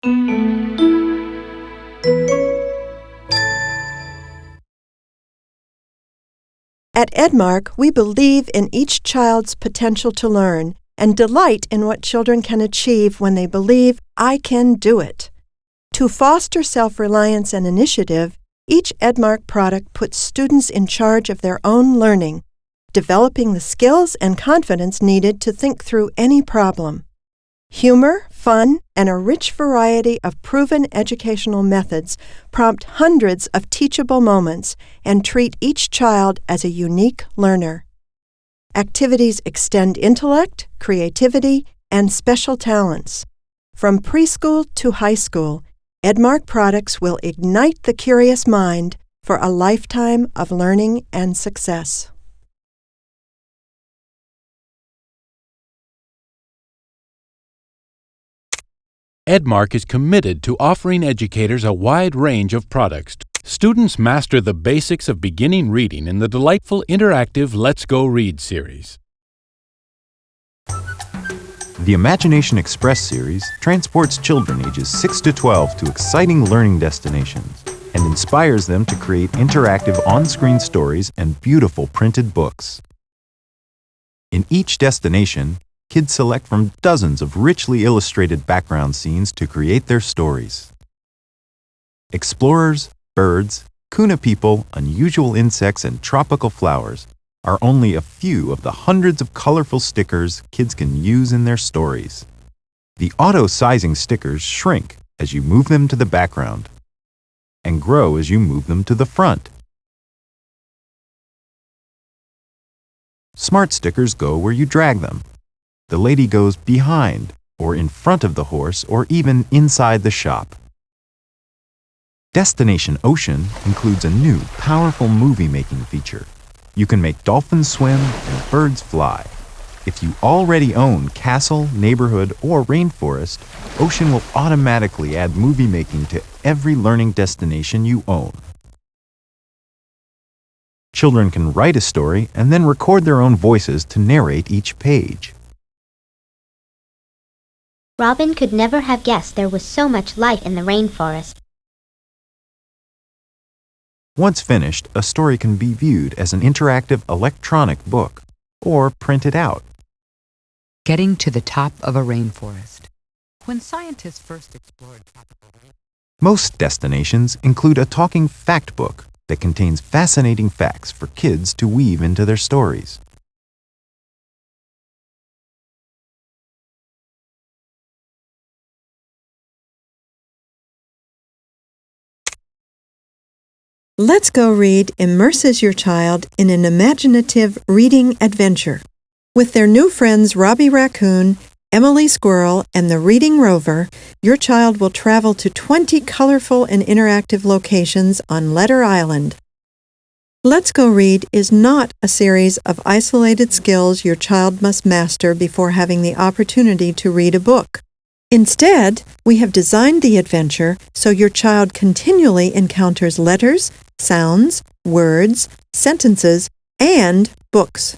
At EDMARK, we believe in each child's potential to learn and delight in what children can achieve when they believe, "I can do it." To foster self-reliance and initiative, each EDMARK product puts students in charge of their own learning, developing the skills and confidence needed to think through any problem. Humor, fun, and a rich variety of proven educational methods prompt hundreds of teachable moments and treat each child as a unique learner. Activities extend intellect, creativity, and special talents. From preschool to high school, EDMARK products will ignite the curious mind for a lifetime of learning and success. EDMARK is committed to offering educators a wide range of products. Students master the basics of beginning reading in the delightful interactive Let's Go Read series. The Imagination Express series transports children ages 6 to 12 to exciting learning destinations and inspires them to create interactive on-screen stories and beautiful printed books. In each destination, kids select from dozens of richly illustrated background scenes to create their stories. Explorers, birds, Kuna people, unusual insects, and tropical flowers are only a few of the hundreds of colorful stickers kids can use in their stories. The auto-sizing stickers shrink as you move them to the background and grow as you move them to the front. Smart stickers go where you drag them. The lady goes behind or in front of the horse or even inside the shop. Destination Ocean includes a new, powerful movie-making feature. You can make dolphins swim and birds fly. If you already own Castle, Neighborhood, or Rainforest, Ocean will automatically add movie-making to every learning destination you own. Children can write a story and then record their own voices to narrate each page. Robin could never have guessed there was so much life in the rainforest. Once finished, a story can be viewed as an interactive electronic book or printed out. Getting to the top of a rainforest. When scientists first explored tropical rainforests, Most destinations include a talking fact book that contains fascinating facts for kids to weave into their stories. Let's Go Read immerses your child in an imaginative reading adventure. With their new friends Robbie Raccoon, Emily Squirrel, and the Reading Rover, your child will travel to 20 colorful and interactive locations on Letter Island. Let's Go Read is not a series of isolated skills your child must master before having the opportunity to read a book. Instead, we have designed the adventure so your child continually encounters letters, sounds, words, sentences, and books.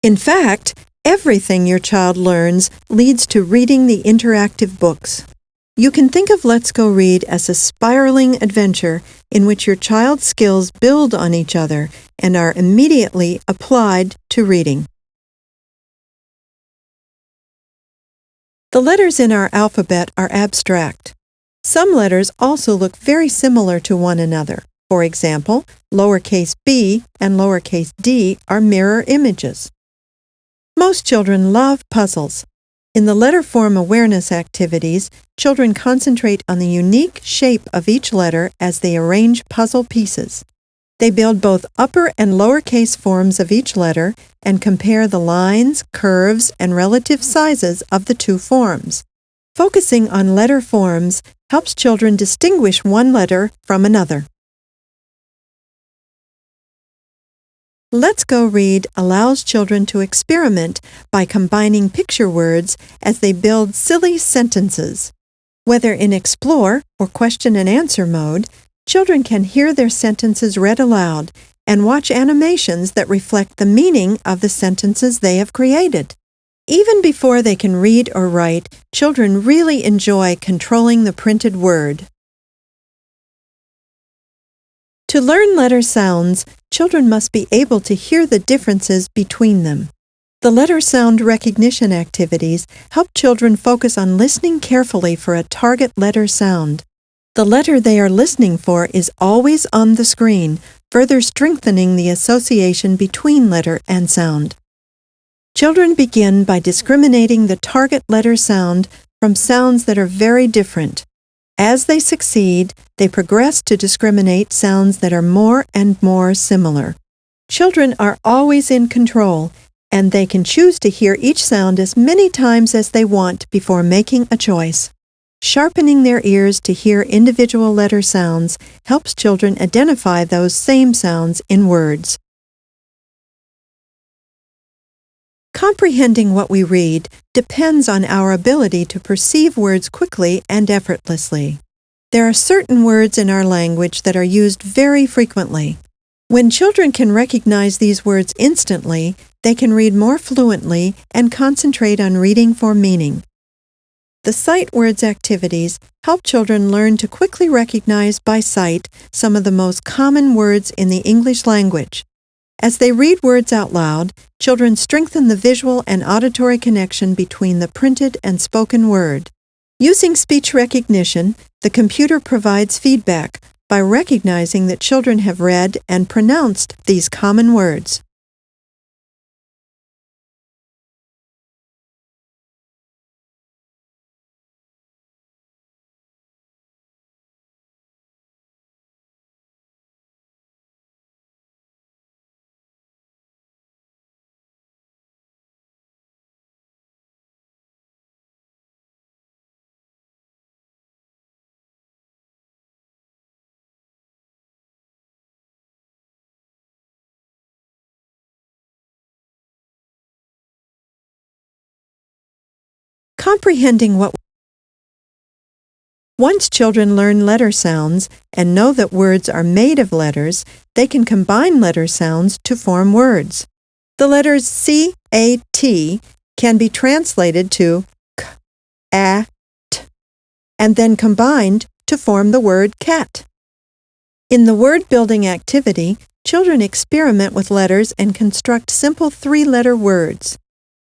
In fact, everything your child learns leads to reading the interactive books. You can think of Let's Go Read as a spiraling adventure in which your child's skills build on each other and are immediately applied to reading. The letters in our alphabet are abstract. Some letters also look very similar to one another. For example, lowercase b and lowercase d are mirror images. Most children love puzzles. In the letter form awareness activities, children concentrate on the unique shape of each letter as they arrange puzzle pieces. They build both upper and lowercase forms of each letter and compare the lines, curves, and relative sizes of the two forms. Focusing on letter forms helps children distinguish one letter from another. Let's Go Read allows children to experiment by combining picture words as they build silly sentences. Whether in Explore or Question and Answer mode, children can hear their sentences read aloud and watch animations that reflect the meaning of the sentences they have created. Even before they can read or write, children really enjoy controlling the printed word. To learn letter sounds, children must be able to hear the differences between them. The letter sound recognition activities help children focus on listening carefully for a target letter sound. The letter they are listening for is always on the screen, further strengthening the association between letter and sound. Children begin by discriminating the target letter sound from sounds that are very different. As they succeed, they progress to discriminate sounds that are more and more similar. Children are always in control, and they can choose to hear each sound as many times as they want before making a choice. Sharpening their ears to hear individual letter sounds helps children identify those same sounds in words. Comprehending what we read depends on our ability to perceive words quickly and effortlessly. There are certain words in our language that are used very frequently. When children can recognize these words instantly, they can read more fluently and concentrate on reading for meaning. The sight words activities help children learn to quickly recognize by sight some of the most common words in the English language. As they read words out loud, children strengthen the visual and auditory connection between the printed and spoken word. Using speech recognition, the computer provides feedback by recognizing that children have read and pronounced these common words. Comprehending what Once children learn letter sounds and know that words are made of letters, they can combine letter sounds to form words. The letters C, A, T can be translated to K, A, T, and then combined to form the word cat. In the word-building activity, children experiment with letters and construct simple three-letter words.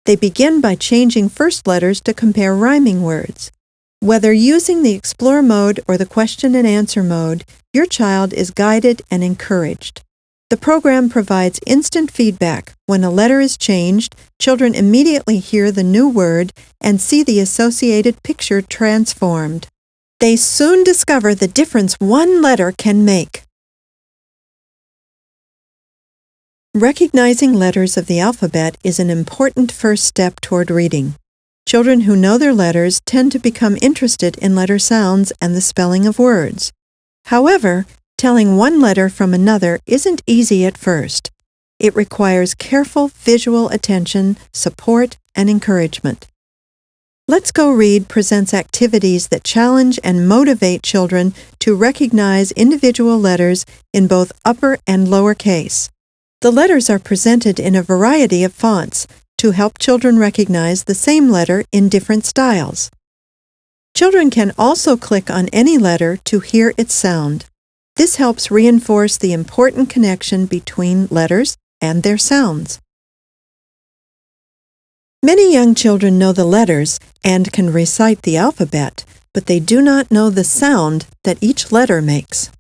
They begin by changing first letters to compare rhyming words. Whether using the Explore mode or the Question and Answer mode, your child is guided and encouraged. The program provides instant feedback. When a letter is changed, children immediately hear the new word and see the associated picture transformed. They soon discover the difference one letter can make. Recognizing letters of the alphabet is an important first step toward reading. Children who know their letters tend to become interested in letter sounds and the spelling of words. However, telling one letter from another isn't easy at first. It requires careful visual attention, support, and encouragement. Let's Go Read presents activities that challenge and motivate children to recognize individual letters in both upper and lower case. The letters are presented in a variety of fonts to help children recognize the same letter in different styles. Children can also click on any letter to hear its sound. This helps reinforce the important connection between letters and their sounds. Many young children know the letters and can recite the alphabet, but they do not know the sound that each letter makes.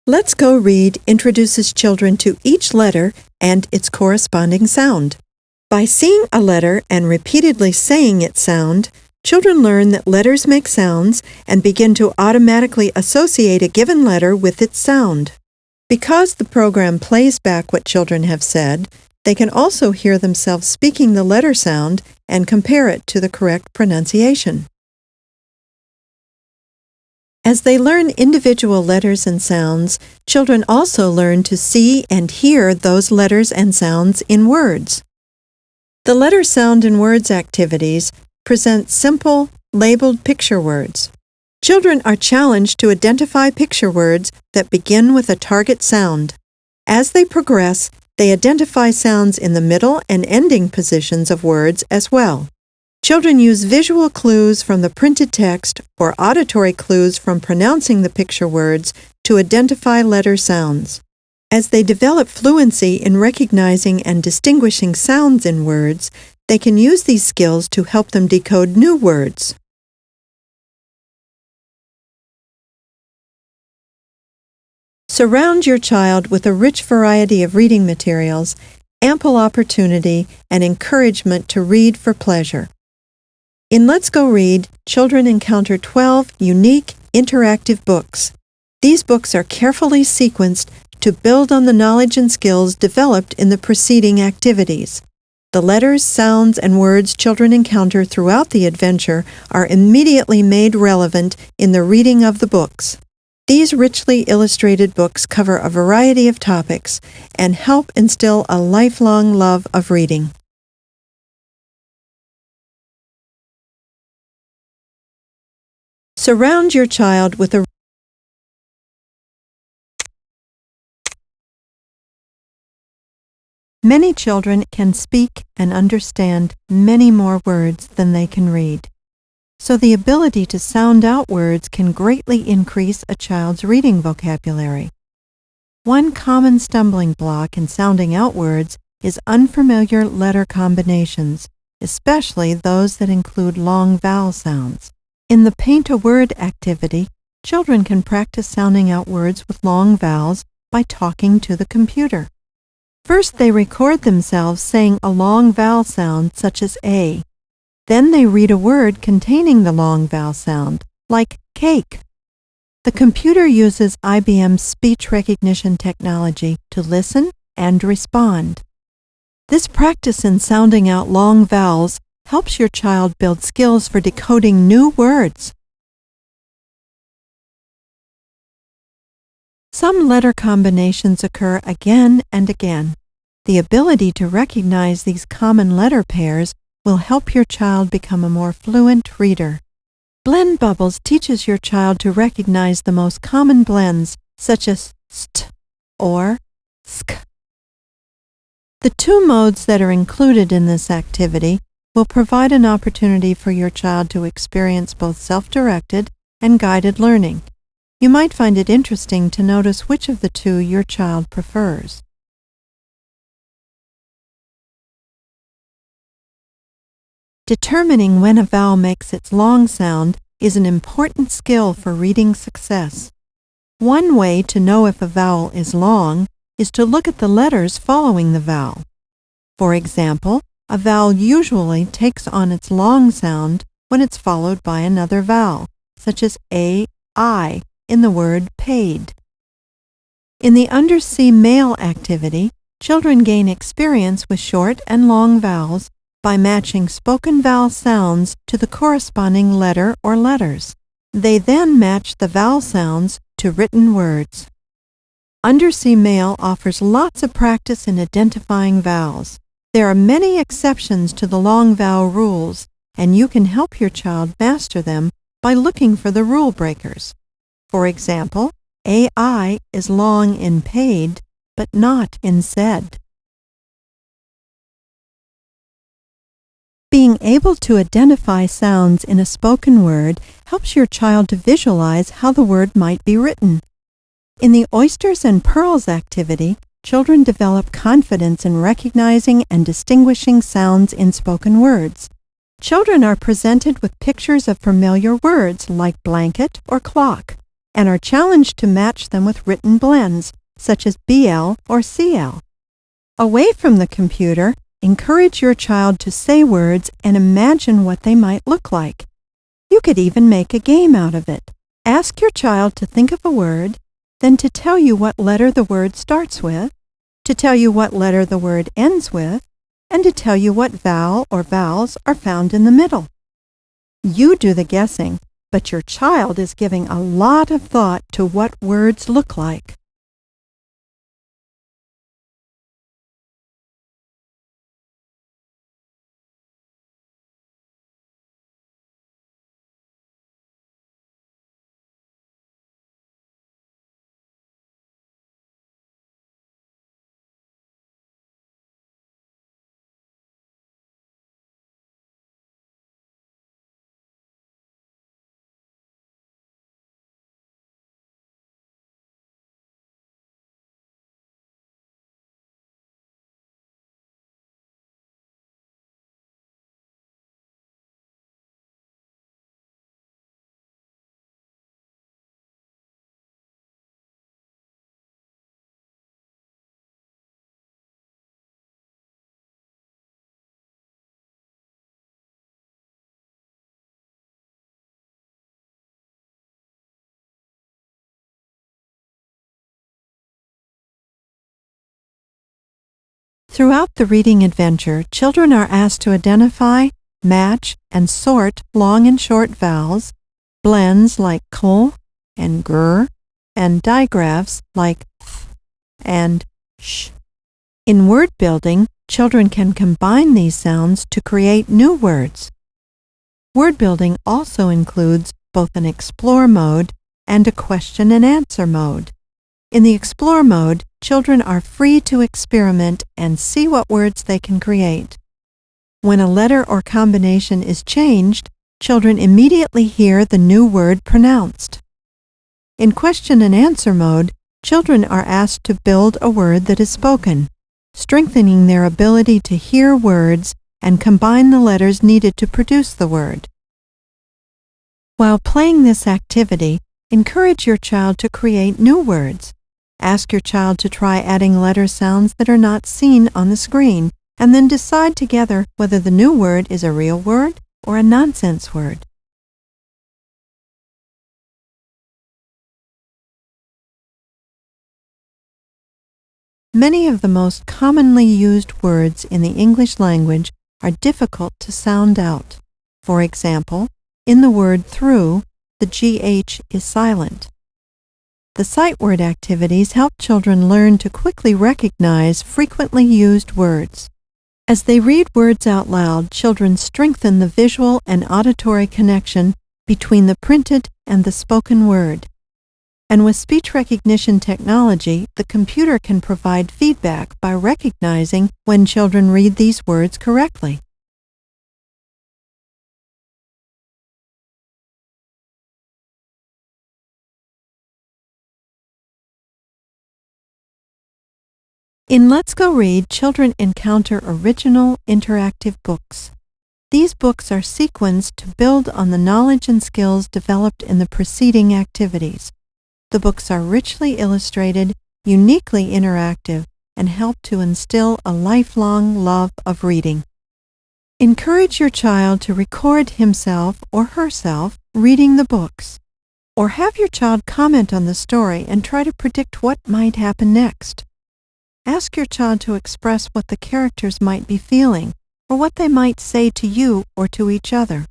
Let's Go Read introduces children to each letter and its corresponding sound. By seeing a letter and repeatedly saying its sound, children learn that letters make sounds and begin to automatically associate a given letter with its sound. Because the program plays back what children have said, they can also hear themselves speaking the letter sound and compare it to the correct pronunciation. As they learn individual letters and sounds, children also learn to see and hear those letters and sounds in words. The Letter Sound and Words activities present simple, labeled picture words. Children are challenged to identify picture words that begin with a target sound. As they progress, They identify sounds in the middle and ending positions of words as well. Children use visual clues from the printed text or auditory clues from pronouncing the picture words to identify letter sounds. As they develop fluency in recognizing and distinguishing sounds in words, they can use these skills to help them decode new words. Surround your child with a rich variety of reading materials, ample opportunity, and encouragement to read for pleasure. In Let's Go Read, children encounter 12 unique, interactive books. These books are carefully sequenced to build on the knowledge and skills developed in the preceding activities. The letters, sounds, and words children encounter throughout the adventure are immediately made relevant in the reading of the books. These richly illustrated books cover a variety of topics and help instill a lifelong love of reading. Surround your child with a Many children can speak and understand many more words than they can read. So the ability to sound out words can greatly increase a child's reading vocabulary. One common stumbling block in sounding out words is unfamiliar letter combinations, especially those that include long vowel sounds. In the Paint a Word activity, children can practice sounding out words with long vowels by talking to the computer. First, they record themselves saying a long vowel sound such as A. Then they read a word containing the long vowel sound, like cake. The computer uses IBM's speech recognition technology to listen and respond. This practice in sounding out long vowels helps your child build skills for decoding new words. Some letter combinations occur again and again. The ability to recognize these common letter pairs will help your child become a more fluent reader. Blend Bubbles teaches your child to recognize the most common blends, such as st or sk. The two modes that are included in this activity will provide an opportunity for your child to experience both self-directed and guided learning. You might find it interesting to notice which of the two your child prefers. Determining when a vowel makes its long sound is an important skill for reading success. One way to know if a vowel is long is to look at the letters following the vowel. For example, a vowel usually takes on its long sound when it's followed by another vowel, such as A-I in the word paid. In the Undersea Mail activity, children gain experience with short and long vowels by matching spoken vowel sounds to the corresponding letter or letters. They then match the vowel sounds to written words. Undersea Mail offers lots of practice in identifying vowels. There are many exceptions to the long vowel rules, and you can help your child master them by looking for the rule breakers. For example, AI is long in paid, but not in said. Being able to identify sounds in a spoken word helps your child to visualize how the word might be written. In the Oysters and Pearls activity, children develop confidence in recognizing and distinguishing sounds in spoken words. Children are presented with pictures of familiar words like blanket or clock, and are challenged to match them with written blends, such as BL or CL. Away from the computer, encourage your child to say words and imagine what they might look like. You could even make a game out of it. Ask your child to think of a word, then to tell you what letter the word starts with, to tell you what letter the word ends with, and to tell you what vowel or vowels are found in the middle. You do the guessing, but your child is giving a lot of thought to what words look like. Throughout the reading adventure, children are asked to identify, match, and sort long and short vowels, blends like k and gr, and digraphs like th and sh. In word building, children can combine these sounds to create new words. Word building also includes both an explore mode and a question and answer mode. In the explore mode, children are free to experiment and see what words they can create. When a letter or combination is changed, children immediately hear the new word pronounced. In question and answer mode, children are asked to build a word that is spoken, strengthening their ability to hear words and combine the letters needed to produce the word. While playing this activity, encourage your child to create new words. Ask your child to try adding letter sounds that are not seen on the screen, and then decide together whether the new word is a real word or a nonsense word. Many of the most commonly used words in the English language are difficult to sound out. For example, in the word through, the GH is silent. The sight word activities help children learn to quickly recognize frequently used words. As they read words out loud, children strengthen the visual and auditory connection between the printed and the spoken word. And with speech recognition technology, the computer can provide feedback by recognizing when children read these words correctly. In Let's Go Read, children encounter original interactive books. These books are sequenced to build on the knowledge and skills developed in the preceding activities. The books are richly illustrated, uniquely interactive, and help to instill a lifelong love of reading. Encourage your child to record himself or herself reading the books, or have your child comment on the story and try to predict what might happen next. Ask your child to express what the characters might be feeling, or what they might say to you or to each other.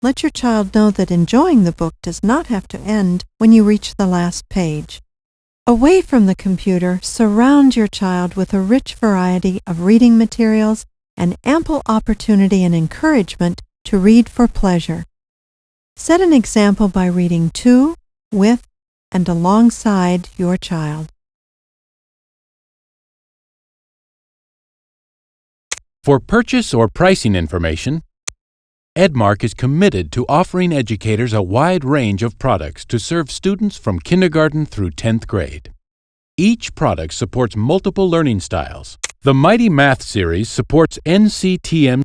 Let your child know that enjoying the book does not have to end when you reach the last page. Away from the computer, surround your child with a rich variety of reading materials and ample opportunity and encouragement to read for pleasure. Set an example by reading to, with, and alongside your child. For purchase or pricing information, EDMARK is committed to offering educators a wide range of products to serve students from kindergarten through 10th grade. Each product supports multiple learning styles. The Mighty Math series supports NCTM.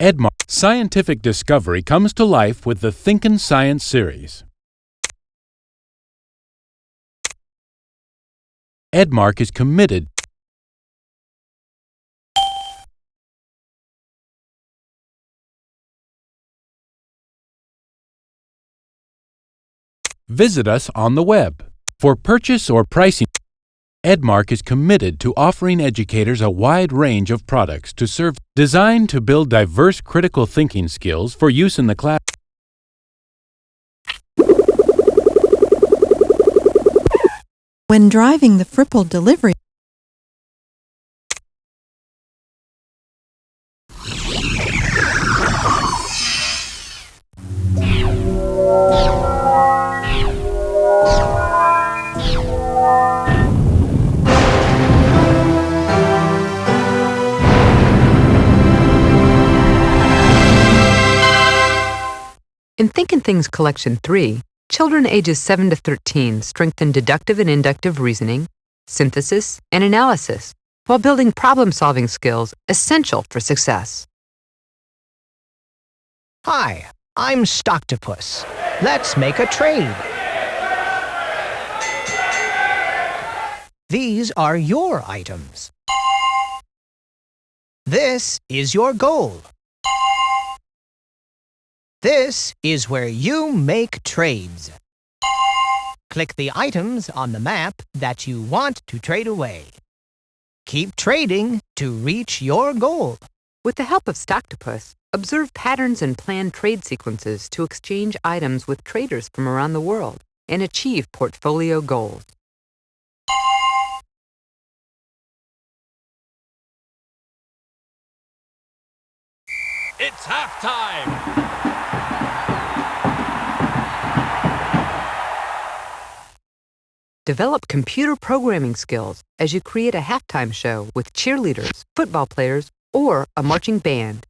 EDMARK Scientific Discovery comes to life with the Thinkin' Science series. EDMARK is committed Visit us on the web. For purchase or pricing, EDMARK is committed to offering educators a wide range of products to serve, designed to build diverse critical thinking skills for use in the class. When driving the Fripple delivery, In Thinkin' Things Collection 3, children ages 7 to 13 strengthen deductive and inductive reasoning, synthesis, and analysis while building problem-solving skills essential for success. Hi, I'm Stocktopus. Let's make a trade. These are your items. This is your goal. This is where you make trades. Click the items on the map that you want to trade away. Keep trading to reach your goal. With the help of Stocktopus, observe patterns and plan trade sequences to exchange items with traders from around the world and achieve portfolio goals. It's halftime! Develop computer programming skills as you create a halftime show with cheerleaders, football players, or a marching band.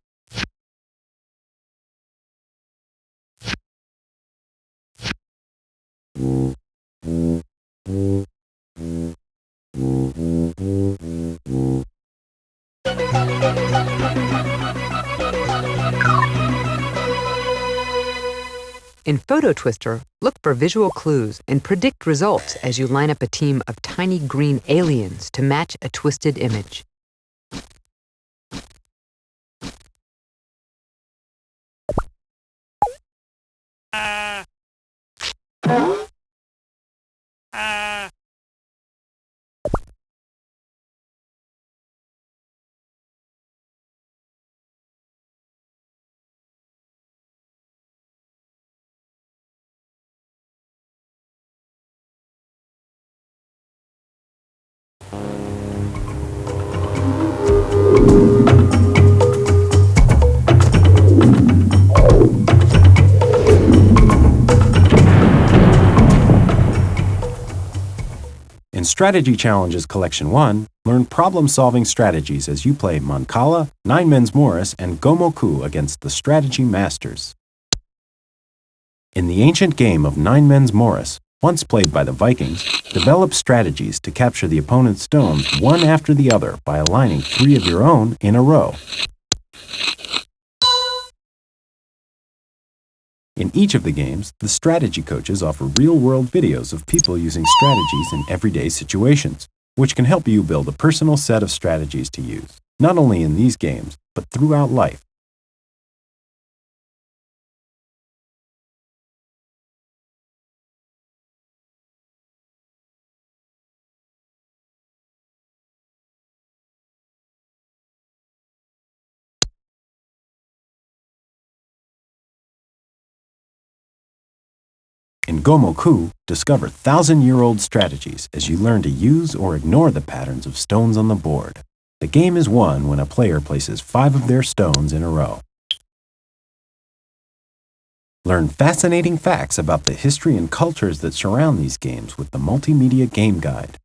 In Photo Twister, look for visual clues and predict results as you line up a team of tiny green aliens to match a twisted image. In Strategy Challenges Collection 1, learn problem-solving strategies as you play Mancala, Nine Men's Morris, and Gomoku against the Strategy Masters. In the ancient game of Nine Men's Morris, once played by the Vikings, develop strategies to capture the opponent's stones one after the other by aligning 3 of your own in a row. In each of the games, the strategy coaches offer real-world videos of people using strategies in everyday situations, which can help you build a personal set of strategies to use, not only in these games, but throughout life. In Gomoku, discover 1,000-year-old strategies as you learn to use or ignore the patterns of stones on the board. The game is won when a player places 5 of their stones in a row. Learn fascinating facts about the history and cultures that surround these games with the Multimedia Game Guide.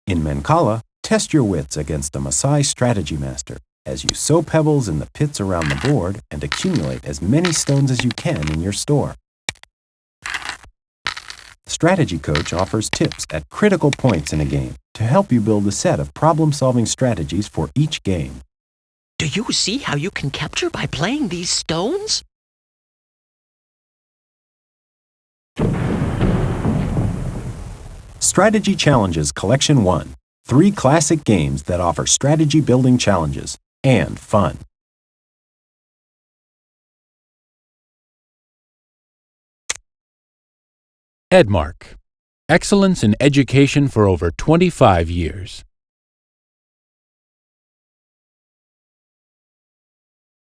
In Mancala, test your wits against a Maasai strategy master as you sow pebbles in the pits around the board and accumulate as many stones as you can in your store. Strategy Coach offers tips at critical points in a game to help you build a set of problem-solving strategies for each game. Do you see how you can capture by playing these stones? Strategy Challenges Collection 1. 3 classic games that offer strategy building challenges and fun. EDMARK. Excellence in education for over 25 years.